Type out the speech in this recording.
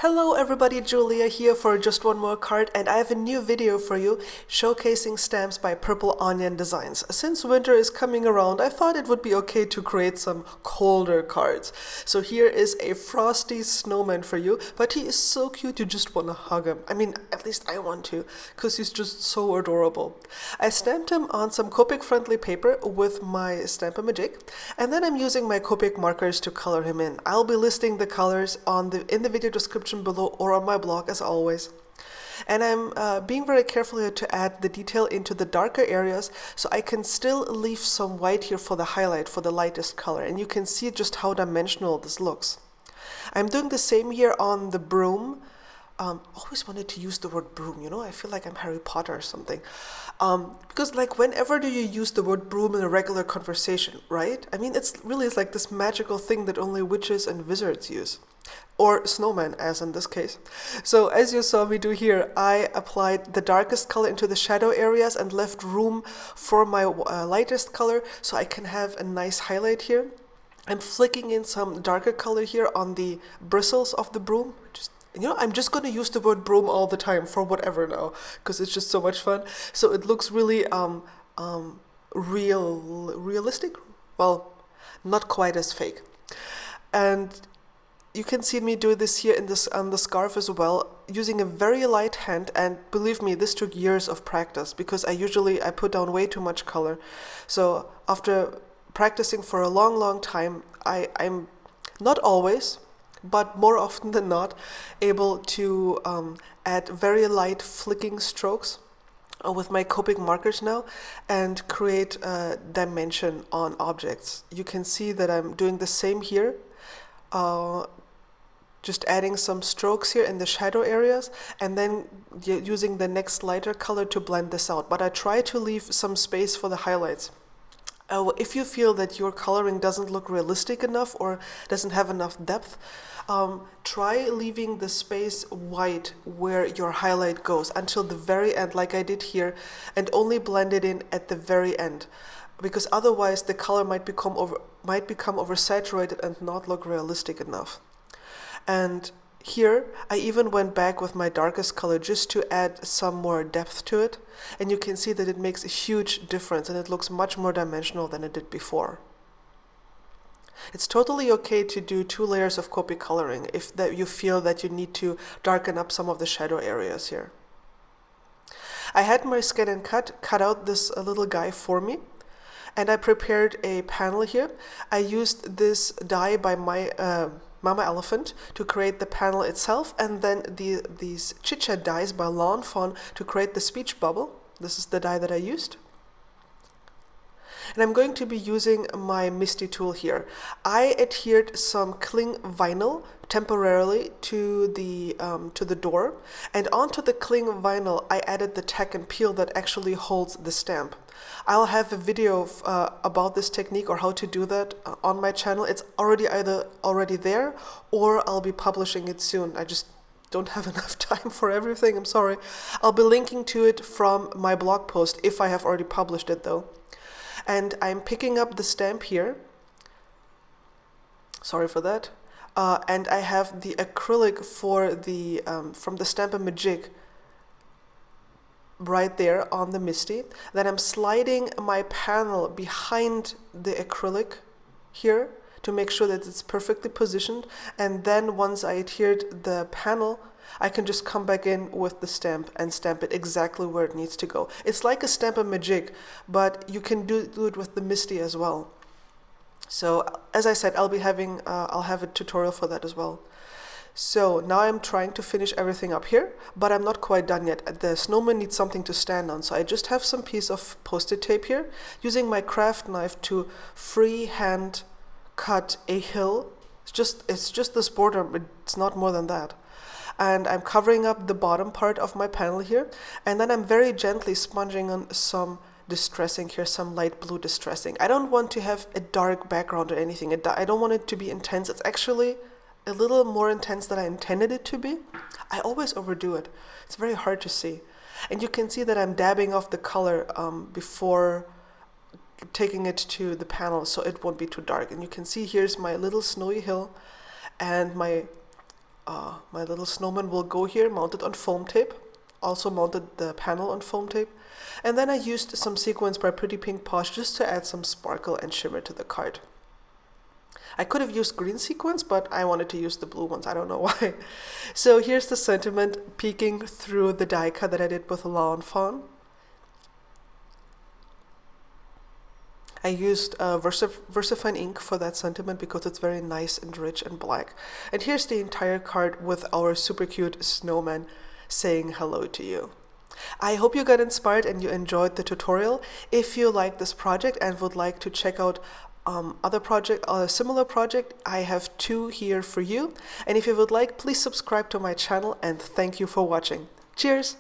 Hello everybody, Julia here for just one more card, and I have a new video for you showcasing stamps by Purple Onion Designs. Since winter is coming around, I thought it would be okay to create some colder cards. So here is a Frosty Snowman for you, but he is so cute you just want to hug him. I mean, at least I want to, because he's just so adorable. I stamped him on some Copic friendly paper with my Stamp-A-Magic, and then I'm using my Copic markers to color him in. I'll be listing the colors in the video description below or on my blog as always. And I'm being very careful here to add the detail into the darker areas so I can still leave some white here for the highlight, for the lightest color. And you can see just how dimensional this looks. I'm doing the same here on the broom. Always wanted to use the word broom, you know, I feel like I'm Harry Potter or something. Because like whenever do you use the word broom in a regular conversation, right? I mean, it's like this magical thing that only witches and wizards use. Or snowman, as in this case. So as you saw me do here, I applied the darkest color into the shadow areas and left room for my lightest color so I can have a nice highlight here. I'm flicking in some darker color here on the bristles of the broom. I'm just going to use the word broom all the time for whatever now, because it's just so much fun. So it looks really realistic. Well, not quite as fake. And you can see me do this here on the scarf as well, using a very light hand, and believe me, this took years of practice because I put down way too much color. So after practicing for a long time, I'm not always, but more often than not, able to add very light flicking strokes with my Copic markers now and create a dimension on objects. You can see that I'm doing the same here. Just adding some strokes here in the shadow areas and then using the next lighter color to blend this out. But I try to leave some space for the highlights. If you feel that your coloring doesn't look realistic enough or doesn't have enough depth, try leaving the space white where your highlight goes until the very end, like I did here, and only blend it in at the very end. Because otherwise the color might become oversaturated and not look realistic enough. And here I even went back with my darkest color just to add some more depth to it, and you can see that it makes a huge difference and it looks much more dimensional than it did before. It's totally okay to do 2 layers of Copic coloring if you feel that you need to darken up some of the shadow areas here. I had my scan and cut out this little guy for me, and I prepared a panel here. I used this die by my Mama Elephant to create the panel itself, and then these chit-chat dies by Lawn Fawn to create the speech bubble. This is the die that I used. And I'm going to be using my Misty tool here. I adhered some cling vinyl temporarily to the door, and onto the cling vinyl I added the tack and peel that actually holds the stamp. I'll have a video about this technique or how to do that on my channel. It's either already there or I'll be publishing it soon. I just don't have enough time for everything, I'm sorry. I'll be linking to it from my blog post if I have already published it though. And I'm picking up the stamp here. Sorry for that. And I have the acrylic for the from the Stamp-A-Magic right there on the Misty. Then I'm sliding my panel behind the acrylic here to make sure that it's perfectly positioned. And then once I adhered the panel, I can just come back in with the stamp and stamp it exactly where it needs to go. It's like a Stamp-A-Magic, but you can do it with the Misty as well. So as I said, I'll have a tutorial for that as well. So now I'm trying to finish everything up here, but I'm not quite done yet. The snowman needs something to stand on, so I just have some piece of Post-it tape here, using my craft knife to freehand cut a hill. It's just this border, it's not more than that. And I'm covering up the bottom part of my panel here, and then I'm very gently sponging on some distressing here, some light blue distressing. I don't want to have a dark background or anything. I don't want it to be intense. It's actually a little more intense than I intended it to be. I always overdo it. It's very hard to see. And you can see that I'm dabbing off the color before taking it to the panel so it won't be too dark. And you can see here's my little snowy hill and my My little snowman will go here, mounted on foam tape. Also mounted the panel on foam tape. And then I used some sequins by Pretty Pink Posh just to add some sparkle and shimmer to the card. I could have used green sequins, but I wanted to use the blue ones. I don't know why. So here's the sentiment peeking through the die cut that I did with Lawn Fawn. I used VersaFine ink for that sentiment because it's very nice and rich and black. And here's the entire card with our super cute snowman saying hello to you. I hope you got inspired and you enjoyed the tutorial. If you like this project and would like to check out a similar project, I have 2 here for you. And if you would like, please subscribe to my channel, and thank you for watching. Cheers!